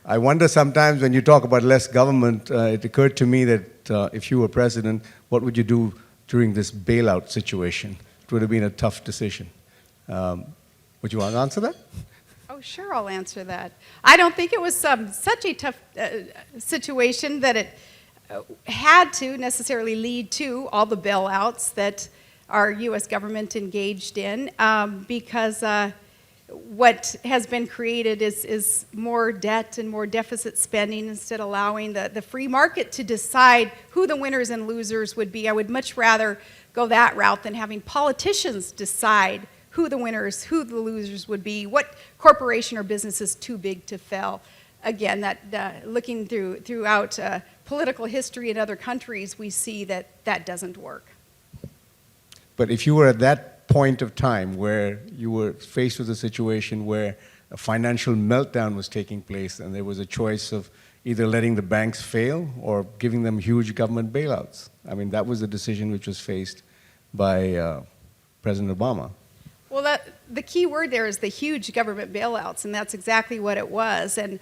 I wonder sometimes when you talk about less government, it occurred to me that if you were president, what would you do during this bailout situation? It would have been a tough decision. Would you want to answer that? Oh, sure, I'll answer that. I don't think it was such a tough situation that it had to necessarily lead to all the bailouts that our U.S. government engaged in, because what has been created is more debt and more deficit spending instead of allowing the free market to decide who the winners and losers would be. I would much rather go that route than having politicians decide who the winners, who the losers would be, what corporation or business is too big to fail. Again, that looking throughout political history in other countries, we see that that doesn't work. But if you were at that point of time where you were faced with a situation where a financial meltdown was taking place and there was a choice of either letting the banks fail or giving them huge government bailouts, I mean, that was the decision which was faced by President Obama. Well, the key word there is the huge government bailouts, and that's exactly what it was. And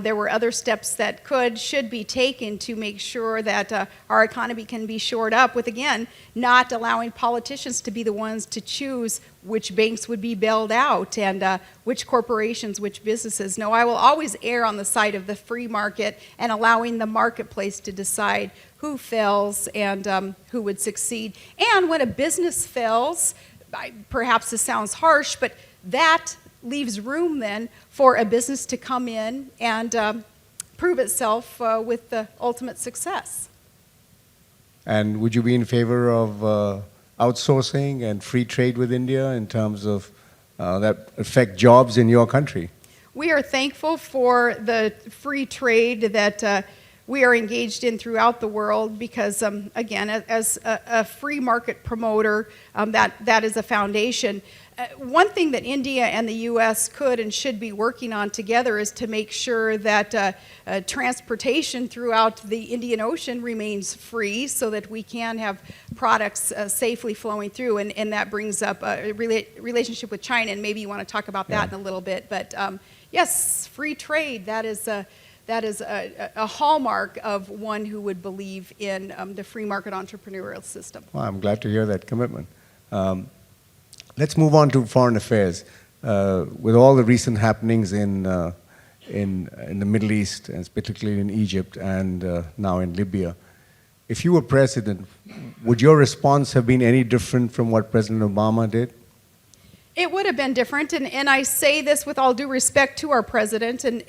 there were other steps that should be taken to make sure that our economy can be shored up with, again, not allowing politicians to be the ones to choose which banks would be bailed out and which corporations, which businesses. No, I will always err on the side of the free market and allowing the marketplace to decide who fails and who would succeed. And when a business fails, perhaps this sounds harsh, but that leaves room then for a business to come in and prove itself with the ultimate success. And would you be in favor of outsourcing and free trade with India in terms of that affect jobs in your country? We are thankful for the free trade that we are engaged in throughout the world because, again, as a free market promoter, that is a foundation. One thing that India and the U.S. could and should be working on together is to make sure that transportation throughout the Indian Ocean remains free so that we can have products safely flowing through. And that brings up a relationship with China, and maybe you want to talk about that in a little bit. But yes, free trade, that is a hallmark of one who would believe in the free market entrepreneurial system. Well, I'm glad to hear that commitment. Let's move on to foreign affairs. With all the recent happenings in the Middle East, and particularly in Egypt and now in Libya, if you were president, would your response have been any different from what President Obama did? It would have been different, and I say this with all due respect to our president. And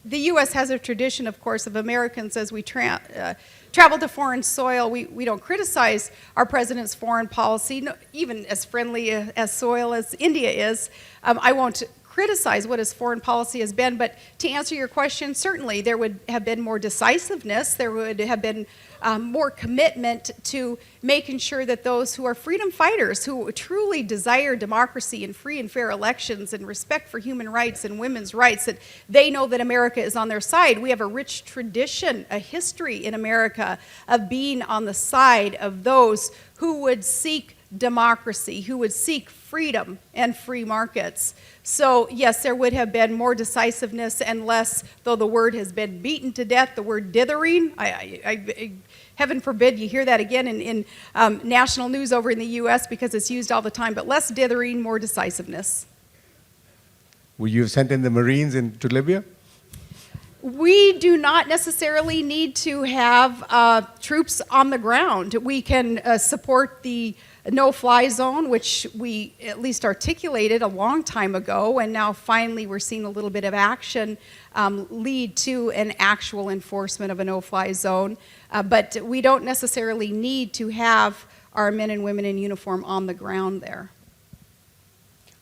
the U.S. has a tradition, of course, of Americans as we travel to foreign soil. We don't criticize our president's foreign policy, even as friendly as soil as India is. I won't criticize what his foreign policy has been, but to answer your question, certainly there would have been more decisiveness. There would have been more commitment to making sure that those who are freedom fighters, who truly desire democracy and free and fair elections and respect for human rights and women's rights, that they know that America is on their side. We have a rich tradition, a history in America of being on the side of those who would seek democracy, who would seek freedom and free markets. So yes, there would have been more decisiveness and less, though the word has been beaten to death, the word dithering. Heaven forbid you hear that again in national news over in the U.S. because it's used all the time, but less dithering, more decisiveness. Would you have sent in the Marines into Libya? We do not necessarily need to have troops on the ground. We can support the no-fly zone, which we at least articulated a long time ago, and now finally we're seeing a little bit of action lead to an actual enforcement of a no-fly zone. But we don't necessarily need to have our men and women in uniform on the ground there.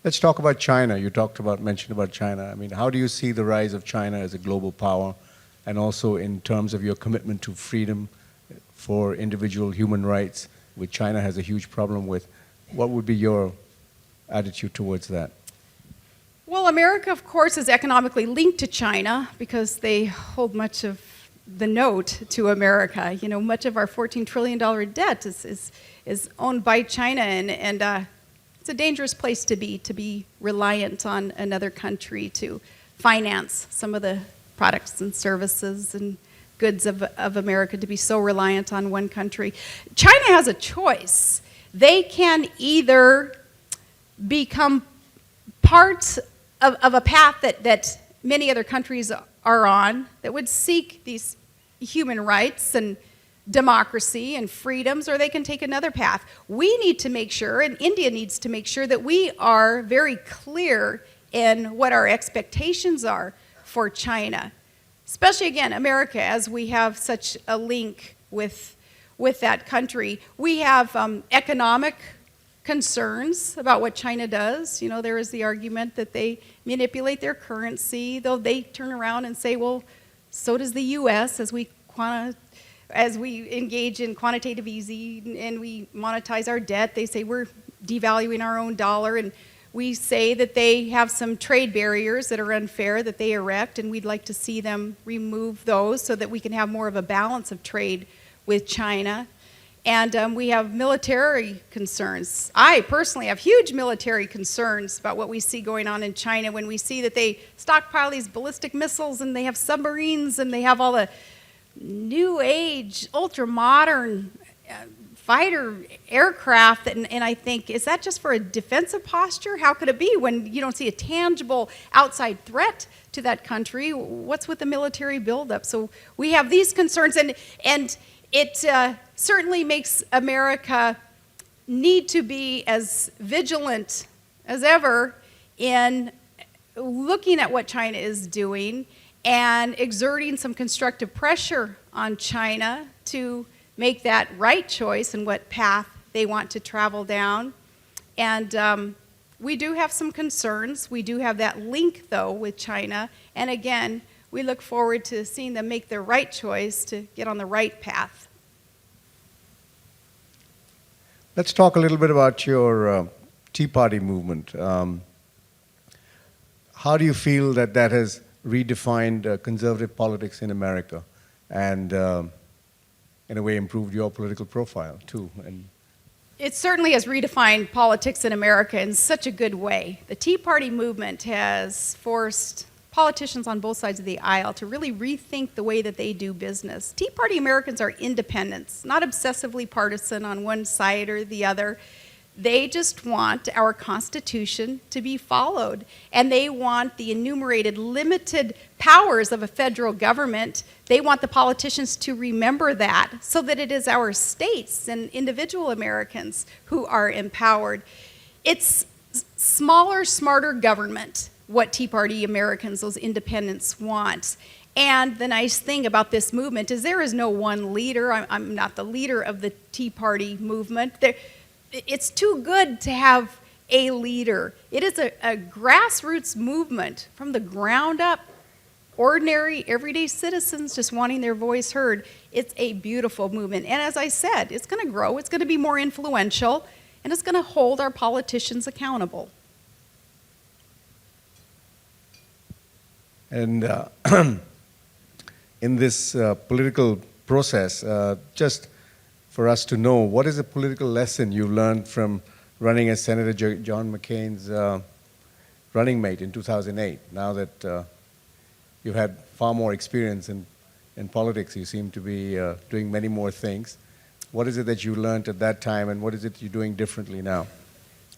Let's talk about China. You mentioned about China. I mean, how do you see the rise of China as a global power, and also in terms of your commitment to freedom for individual human rights, which China has a huge problem with? What would be your attitude towards that? Well, America, of course, is economically linked to China because they hold much of the note to America. You know, much of our $14 trillion debt is owned by China, and it's a dangerous place to be reliant on another country to finance some of the products and services and goods of America to be so reliant on one country. China has a choice. They can either become part of a path that many other countries are on that would seek these human rights and democracy and freedoms, or they can take another path. We need to make sure, and India needs to make sure, that we are very clear in what our expectations are for China. Especially, again, America, as we have such a link with that country. We have economic concerns about what China does. You know, there is the argument that they manipulate their currency, though they turn around and say, well, so does the U.S. as we engage in quantitative easing and we monetize our debt. They say we're devaluing our own dollar, and we say that they have some trade barriers that are unfair that they erect, and we'd like to see them remove those so that we can have more of a balance of trade with China. And we have military concerns. I personally have huge military concerns about what we see going on in China when we see that they stockpile these ballistic missiles and they have submarines and they have all the new age, ultra-modern fighter aircraft, and I think, is that just for a defensive posture? How could it be when you don't see a tangible outside threat to that country? What's with the military buildup? So we have these concerns, and it certainly makes America need to be as vigilant as ever in looking at what China is doing and exerting some constructive pressure on China to make that right choice and what path they want to travel down. And we do have some concerns. We do have that link, though, with China. And again, we look forward to seeing them make the right choice to get on the right path. Let's talk a little bit about your Tea Party movement. How do you feel that has redefined conservative politics in America and in a way improved your political profile too? And it certainly has redefined politics in America in such a good way. The Tea Party movement has forced politicians on both sides of the aisle to really rethink the way that they do business. Tea Party Americans are independents, not obsessively partisan on one side or the other. They just want our Constitution to be followed, and they want the enumerated limited powers of a federal government. They want the politicians to remember that, so that it is our states and individual Americans who are empowered. It's smaller, smarter government, what Tea Party Americans, those independents, want. And the nice thing about this movement is there is no one leader. I'm not the leader of the Tea Party movement. It's too good to have a leader. It is a grassroots movement from the ground up. Ordinary, everyday citizens just wanting their voice heard. It's a beautiful movement. And as I said, it's going to grow. It's going to be more influential. And it's going to hold our politicians accountable. And in this political process, just for us to know, what is a political lesson you learned from running as Senator John McCain's running mate in 2008? Now that you've had far more experience in politics, you seem to be doing many more things. What is it that you learned at that time, and what is it you're doing differently now?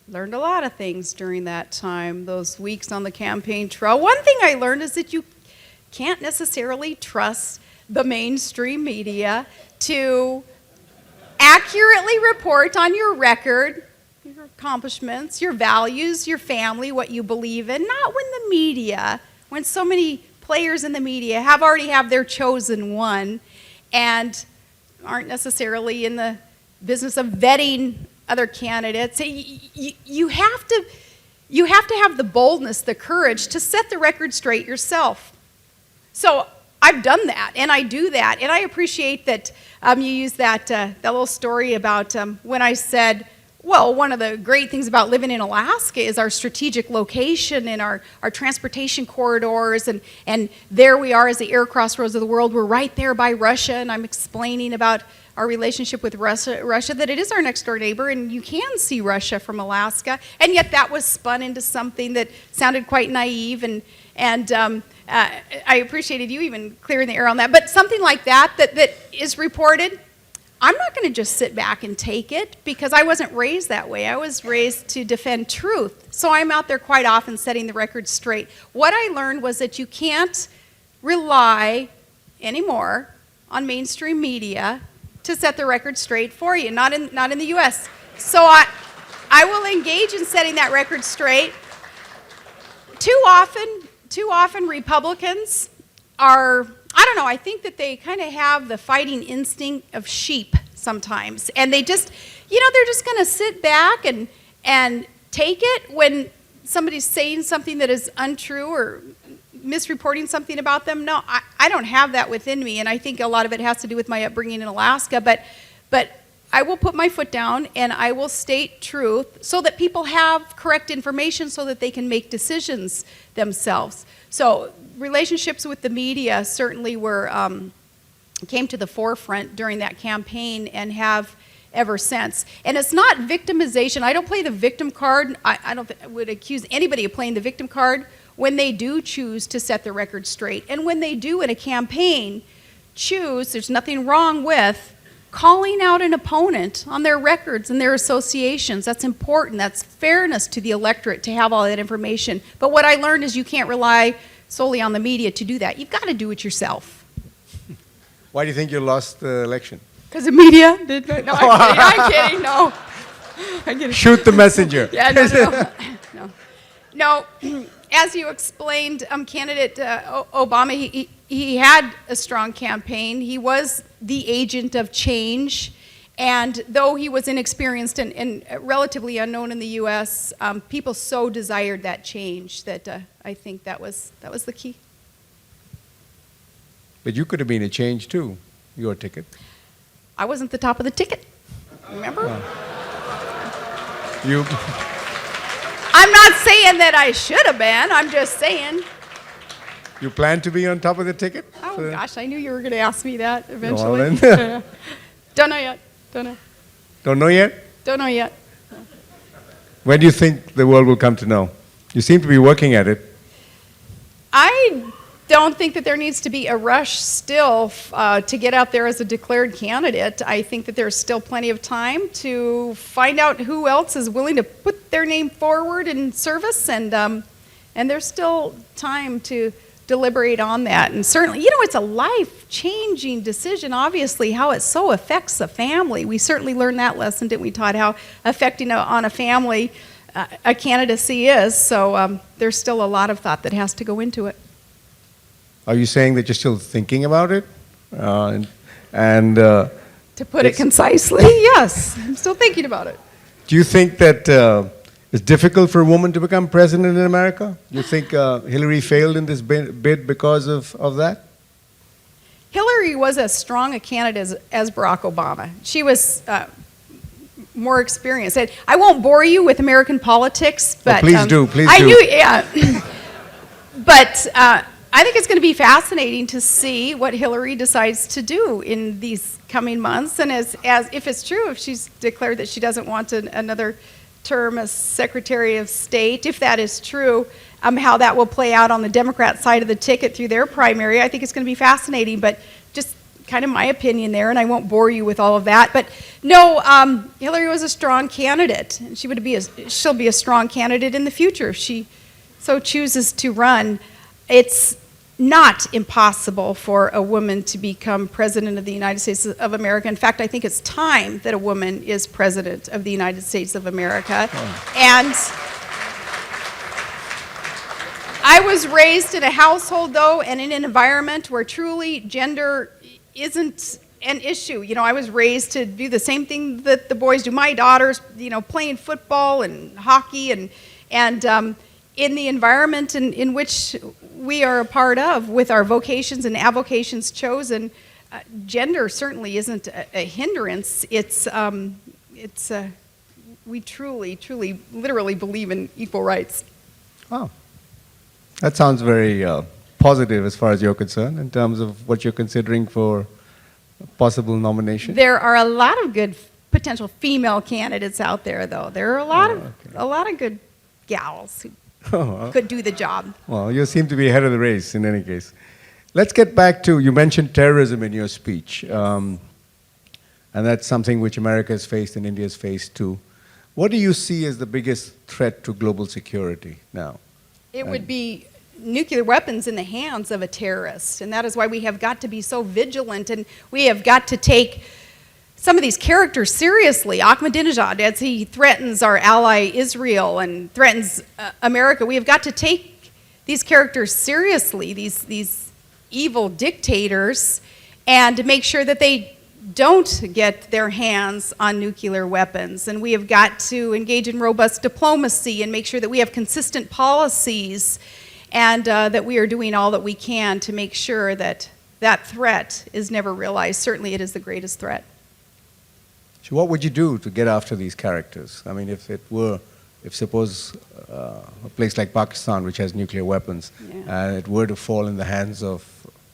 Learned a lot of things during that time, those weeks on the campaign trail. One thing I learned is that you can't necessarily trust the mainstream media to accurately report on your record, your accomplishments, your values, your family, what you believe in. Not when the media, when so many players in the media already have their chosen one and aren't necessarily in the business of vetting other candidates. You have to have the boldness, the courage to set the record straight yourself. So I've done that, and I do that, and I appreciate that you use that little story about when I said, well, one of the great things about living in Alaska is our strategic location and our transportation corridors, and there we are as the air crossroads of the world. We're right there by Russia, and I'm explaining about our relationship with Russia, that it is our next door neighbor, and you can see Russia from Alaska, and yet that was spun into something that sounded quite naive, and I appreciated you even clearing the air on that. But something like that is reported, I'm not going to just sit back and take it because I wasn't raised that way. I was raised to defend truth. So I'm out there quite often setting the record straight. What I learned was that you can't rely anymore on mainstream media to set the record straight for you, not in the U.S. So I will engage in setting that record straight. Too often Republicans are, I don't know, I think that they kind of have the fighting instinct of sheep sometimes. And they just, they're just going to sit back and take it when somebody's saying something that is untrue or misreporting something about them. No, I don't have that within me. And I think a lot of it has to do with my upbringing in Alaska. But I will put my foot down and I will state truth so that people have correct information so that they can make decisions themselves. So relationships with the media certainly came to the forefront during that campaign and have ever since. And it's not victimization. I don't play the victim card. I would accuse anybody of playing the victim card when they do choose to set the record straight. And when they do in a campaign choose, there's nothing wrong with calling out an opponent on their records and their associations. That's important. That's fairness to the electorate to have all that information. But what I learned is you can't rely solely on the media to do that. You've got to do it yourself. Why do you think you lost the election? Because the media did not. No, I'm kidding. No. I'm kidding. Shoot the messenger. Yeah, no. As you explained, candidate Obama, he had a strong campaign. He was the agent of change. And though he was inexperienced and relatively unknown in the U.S., people so desired that change that I think that was the key. But you could have been a change too, your ticket. I wasn't the top of the ticket, remember? You. I'm not saying that I should have been. I'm just saying. You plan to be on top of the ticket? Oh, gosh, I knew you were going to ask me that Well, eventually. then. Don't know yet. Don't know. Don't know yet? Don't know yet. When do you think the world will come to know? You seem to be working at it. I don't think that there needs to be a rush still to get out there as a declared candidate. I think that there's still plenty of time to find out who else is willing to put their name forward in service, and there's still time to deliberate on that. And certainly, it's a life-changing decision, obviously, how it so affects a family. We certainly learned that lesson, didn't we, Todd, how affecting on a family a candidacy is. So there's still a lot of thought that has to go into it. Are you saying that you're still thinking about it? To put it concisely, yes. I'm still thinking about it. Do you think that it's difficult for a woman to become president in America? Do you think Hillary failed in this bid because of that? Hillary was as strong a candidate as Barack Obama. She was more experienced. I won't bore you with American politics, but please do. I knew, yeah. But I think it's going to be fascinating to see what Hillary decides to do in these coming months, and as if it's true, if she's declared that she doesn't want another term as Secretary of State, if that is true, how that will play out on the Democrat side of the ticket through their primary. I think it's going to be fascinating, but just kind of my opinion there, and I won't bore you with all of that. But no, Hillary was a strong candidate, and she'll be a strong candidate in the future if she so chooses to run. It's not impossible for a woman to become president of the United States of America. In fact, I think it's time that a woman is president of the United States of America. Oh. And I was raised in a household, though, and in an environment where truly gender isn't an issue. I was raised to do the same thing that the boys do. My daughters, playing football and hockey and in the environment in which we are a part of, with our vocations and avocations chosen, gender certainly isn't a hindrance. We truly, literally believe in equal rights. Oh, that sounds very positive as far as you're concerned in terms of what you're considering for a possible nomination. There are a lot of good potential female candidates out there, though. There are a lot of good gals who could do the job. Well, you seem to be ahead of the race in any case. Let's get back to, you mentioned terrorism in your speech, and that's something which America has faced and India has faced too. What do you see as the biggest threat to global security now? It would be nuclear weapons in the hands of a terrorist, and that is why we have got to be so vigilant, and we have got to take some of these characters seriously. Ahmadinejad, as he threatens our ally Israel and threatens America, we have got to take these characters seriously, these evil dictators, and make sure that they don't get their hands on nuclear weapons. And we have got to engage in robust diplomacy and make sure that we have consistent policies, and that we are doing all that we can to make sure that that threat is never realized. Certainly it is the greatest threat. So what would you do to get after these characters? I mean, if suppose a place like Pakistan, which has nuclear weapons, and it were to fall in the hands of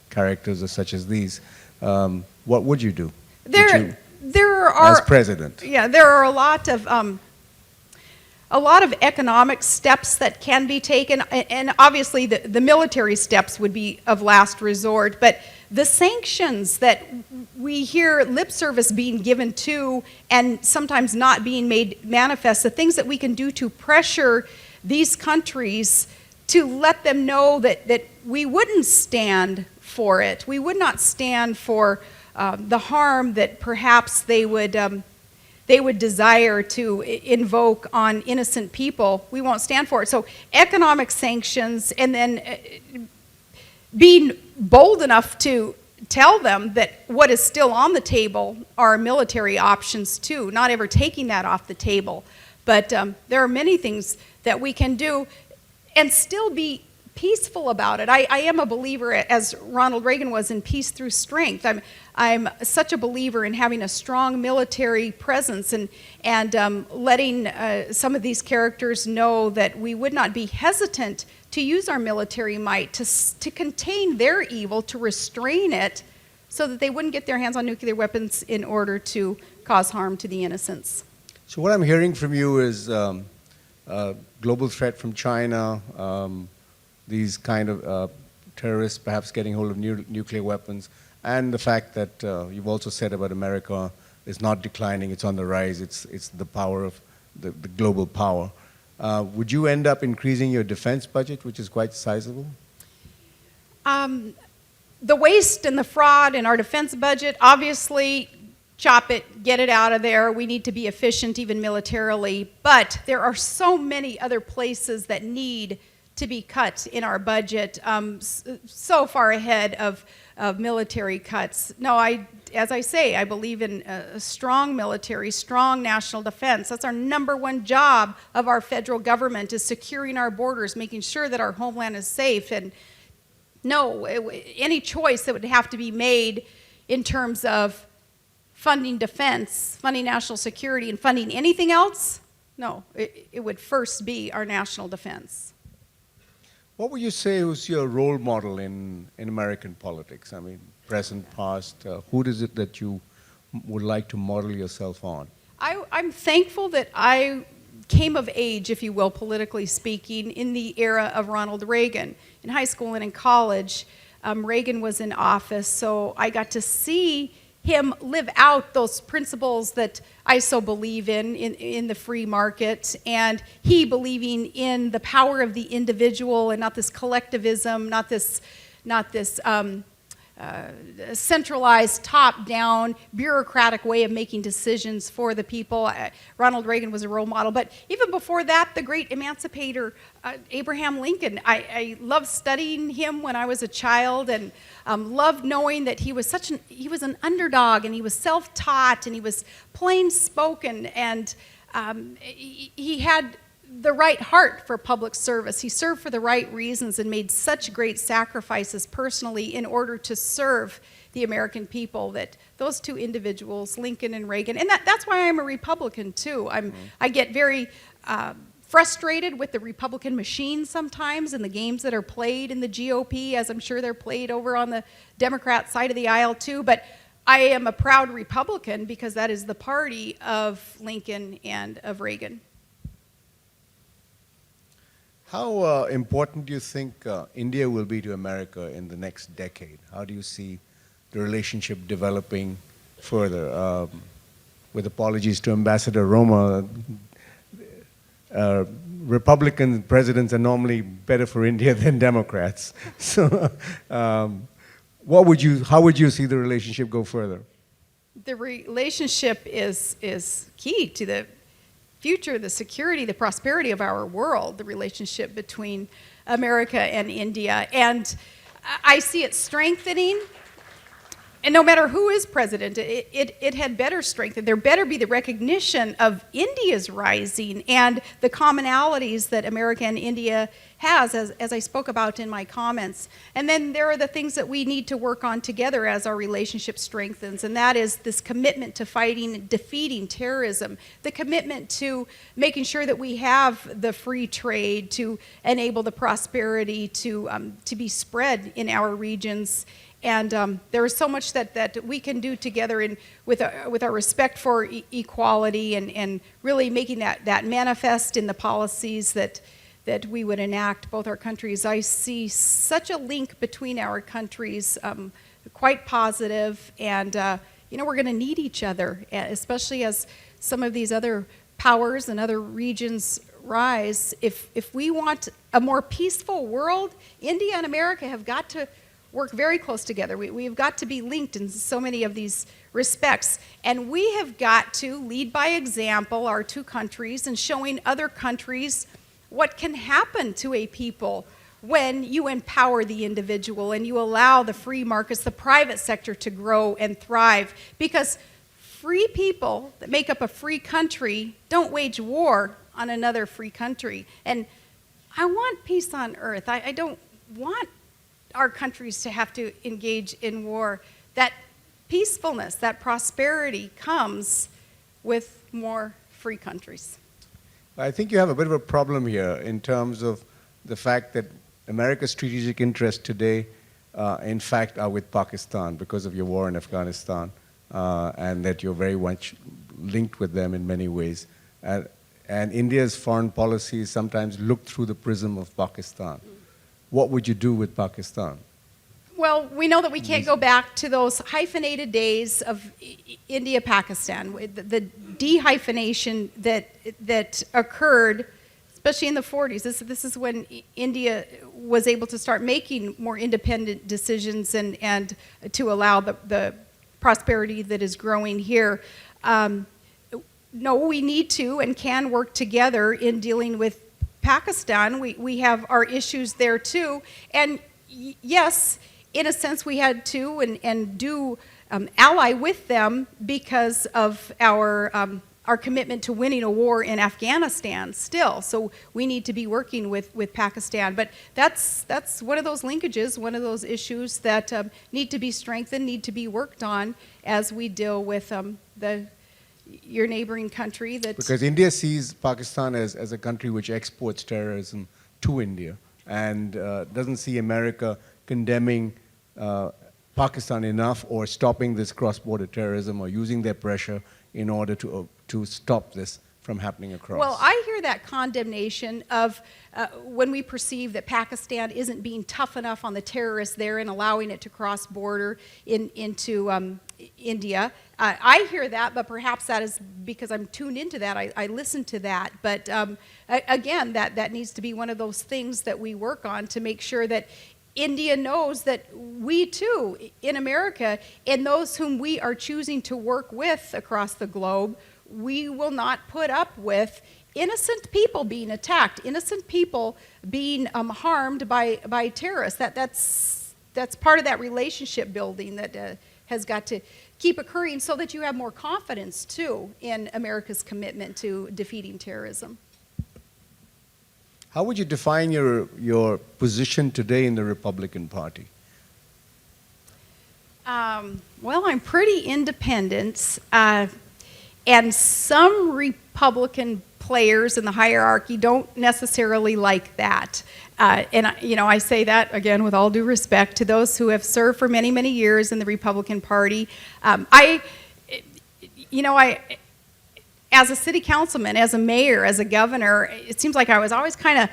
characters such as these, what would you do? There are, as president. Yeah, there are a lot of economic steps that can be taken, and obviously the military steps would be of last resort, but the sanctions that we hear lip service being given to and sometimes not being made manifest, the things that we can do to pressure these countries to let them know that we wouldn't stand for it. We would not stand for the harm that perhaps they would desire to invoke on innocent people. We won't stand for it. So economic sanctions, and then being bold enough to tell them that what is still on the table are military options too, not ever taking that off the table. But there are many things that we can do and still be peaceful about it. I am a believer, as Ronald Reagan was, in peace through strength. I'm such a believer in having a strong military presence and letting some of these characters know that we would not be hesitant to use our military might to contain their evil, to restrain it, so that they wouldn't get their hands on nuclear weapons in order to cause harm to the innocents. So what I'm hearing from you is global threat from China, these kind of terrorists perhaps getting hold of nuclear weapons, and the fact that you've also said about America is not declining, it's on the rise, it's the power of the global power. Would you end up increasing your defense budget, which is quite sizable? The waste and the fraud in our defense budget, obviously, chop it, get it out of there. We need to be efficient, even militarily. But there are so many other places that need to be cut in our budget, so far ahead of military cuts. No, as I say, I believe in a strong military, strong national defense. That's our number one job of our federal government, is securing our borders, making sure that our homeland is safe. And no, any choice that would have to be made in terms of funding defense, funding national security, and funding anything else, no, it would first be our national defense. What would you say was your role model in American politics? I mean, present, past, who is it that you would like to model yourself on? I'm thankful that I came of age, if you will, politically speaking, in the era of Ronald Reagan. In high school and in college, Reagan was in office, so I got to see him live out those principles that I so believe in the free market, and he believing in the power of the individual and not this collectivism, not this centralized, top-down, bureaucratic way of making decisions for the people. Ronald Reagan was a role model. But even before that, the great emancipator, Abraham Lincoln. I loved studying him when I was a child, and loved knowing that he was an underdog, and he was self-taught, and he was plain-spoken, and he had the right heart for public service. He served for the right reasons and made such great sacrifices personally in order to serve the American people, that those two individuals, Lincoln and Reagan, and that's why I'm a Republican too. I get very frustrated with the Republican machine sometimes and the games that are played in the GOP, as I'm sure they're played over on the Democrat side of the aisle too, but I am a proud Republican because that is the party of Lincoln and of Reagan. How important do you think India will be to America in the next decade? How do you see the relationship developing further? With apologies to Ambassador Roma, Republican presidents are normally better for India than Democrats. So, how would you see the relationship go further? The relationship is key to the future, the security, the prosperity of our world, the relationship between America and India. And I see it strengthening. And no matter who is president, it had better strengthen. There better be the recognition of India's rising and the commonalities that America and India has, as I spoke about in my comments. And then there are the things that we need to work on together as our relationship strengthens, and that is this commitment to fighting, defeating terrorism, the commitment to making sure that we have the free trade to enable the prosperity to be spread in our regions. And there is so much that we can do together with our respect for equality and really making that manifest in the policies that we would enact, both our countries. I see such a link between our countries, quite positive, and we're going to need each other, especially as some of these other powers and other regions rise. If we want a more peaceful world, India and America have got to work very close together. We've got to be linked in so many of these respects. And we have got to lead by example, our two countries, and showing other countries what can happen to a people when you empower the individual and you allow the free markets, the private sector to grow and thrive. Because free people that make up a free country don't wage war on another free country. And I want peace on earth. I don't want our countries to have to engage in war. That peacefulness, that prosperity comes with more free countries. I think you have a bit of a problem here in terms of the fact that America's strategic interests today, in fact, are with Pakistan because of your war in Afghanistan, and that you're very much linked with them in many ways. And India's foreign policy is sometimes looked through the prism of Pakistan. What would you do with Pakistan? Well, we know that we can't go back to those hyphenated days of India-Pakistan, the de-hyphenation that occurred, especially in the 40s. This is when India was able to start making more independent decisions and to allow the prosperity that is growing here. No, we need to and can work together in dealing with Pakistan. We have our issues there too, and yes, in a sense we had to and do ally with them because of our commitment to winning a war in Afghanistan still. So we need to be working with Pakistan, but that's one of those linkages, one of those issues that need to be strengthened, need to be worked on as we deal with your neighboring country. Because India sees Pakistan as a country which exports terrorism to India and doesn't see America condemning Pakistan enough or stopping this cross-border terrorism or using their pressure in order to stop this from happening across. Well, I hear that condemnation of when we perceive that Pakistan isn't being tough enough on the terrorists there and allowing it to cross border into India. I hear that, but perhaps that is because I'm tuned into that. I listen to that. But again, that needs to be one of those things that we work on to make sure that India knows that we too, in America, and those whom we are choosing to work with across the globe, we will not put up with innocent people being attacked, innocent people being harmed by terrorists. That's part of that relationship building that has got to keep occurring so that you have more confidence too in America's commitment to defeating terrorism. How would you define your position today in the Republican Party? Well, I'm pretty independent, and some Republican players in the hierarchy don't necessarily like that. And I say that again with all due respect to those who have served for many, many years in the Republican Party. As a city councilman, as a mayor, as a governor, it seems like I was always kind of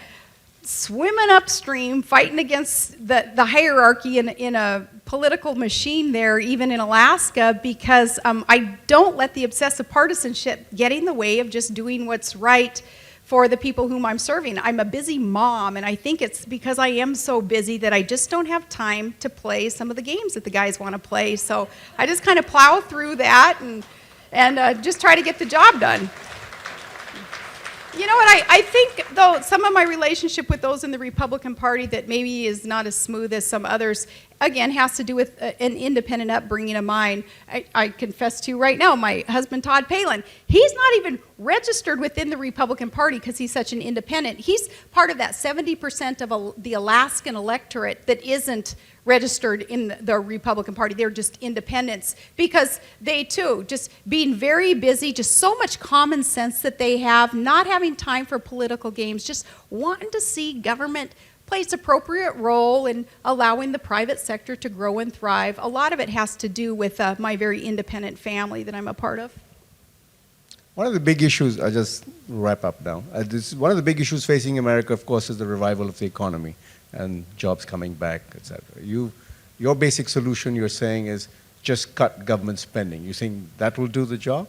swimming upstream, fighting against the hierarchy in a political machine there, even in Alaska, because I don't let the obsessive partisanship get in the way of just doing what's right for the people whom I'm serving. I'm a busy mom, and I think it's because I am so busy that I just don't have time to play some of the games that the guys want to play. So I just kind of plow through that and just try to get the job done. You know what, I think, though, some of my relationship with those in the Republican Party that maybe is not as smooth as some others, again, has to do with an independent upbringing of mine. I confess to you right now, my husband, Todd Paelin, he's not even registered within the Republican Party because he's such an independent. He's part of that 70% of the Alaskan electorate that isn't registered in the Republican Party. They're just independents because they too, just being very busy, just so much common sense that they have, not having time for political games, just wanting to see government play its appropriate role in allowing the private sector to grow and thrive. A lot of it has to do with my very independent family that I'm a part of. One of the big issues, I just wrap up now. One of the big issues facing America, of course, is the revival of the economy and jobs coming back, etc. Your basic solution, you're saying, is just cut government spending. You think that will do the job?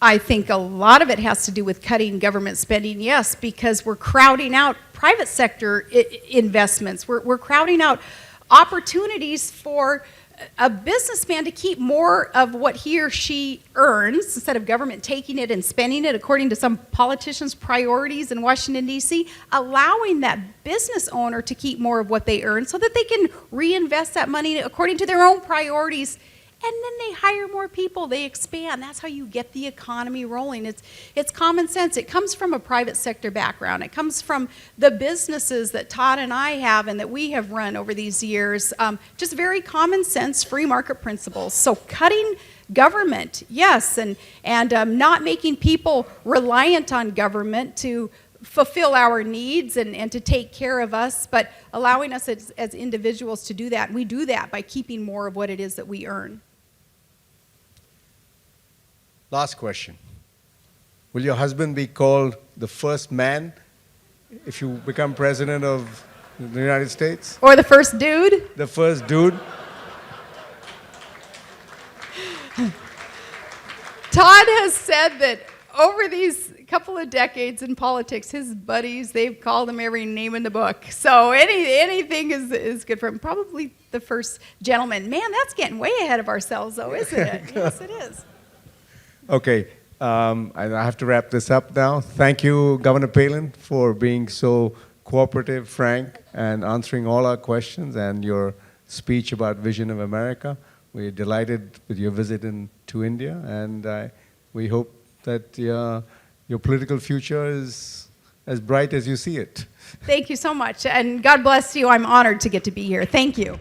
I think a lot of it has to do with cutting government spending, yes, because we're crowding out private sector investments. We're crowding out opportunities for a businessman to keep more of what he or she earns instead of government taking it and spending it according to some politician's priorities in Washington, D.C., allowing that business owner to keep more of what they earn so that they can reinvest that money according to their own priorities. And then they hire more people, they expand. That's how you get the economy rolling. It's common sense. It comes from a private sector background. It comes from the businesses that Todd and I have and that we have run over these years. Just very common sense, free market principles. So cutting government, yes, and not making people reliant on government to fulfill our needs and to take care of us, but allowing us as individuals to do that. And we do that by keeping more of what it is that we earn. Last question. Will your husband be called the first man if you become president of the United States? Or the first dude? The first dude? Todd has said that over these couple of decades in politics, his buddies, they've called him every name in the book. So anything is good for him. Probably the first gentleman. Man, that's getting way ahead of ourselves, though, isn't it? Yes, it is. Okay, I have to wrap this up now. Thank you, Governor Paelin, for being so cooperative, frank, and answering all our questions and your speech about Vision of America. We're delighted with your visit to India, and we hope that your political future is as bright as you see it. Thank you so much, and God bless you. I'm honored to get to be here. Thank you.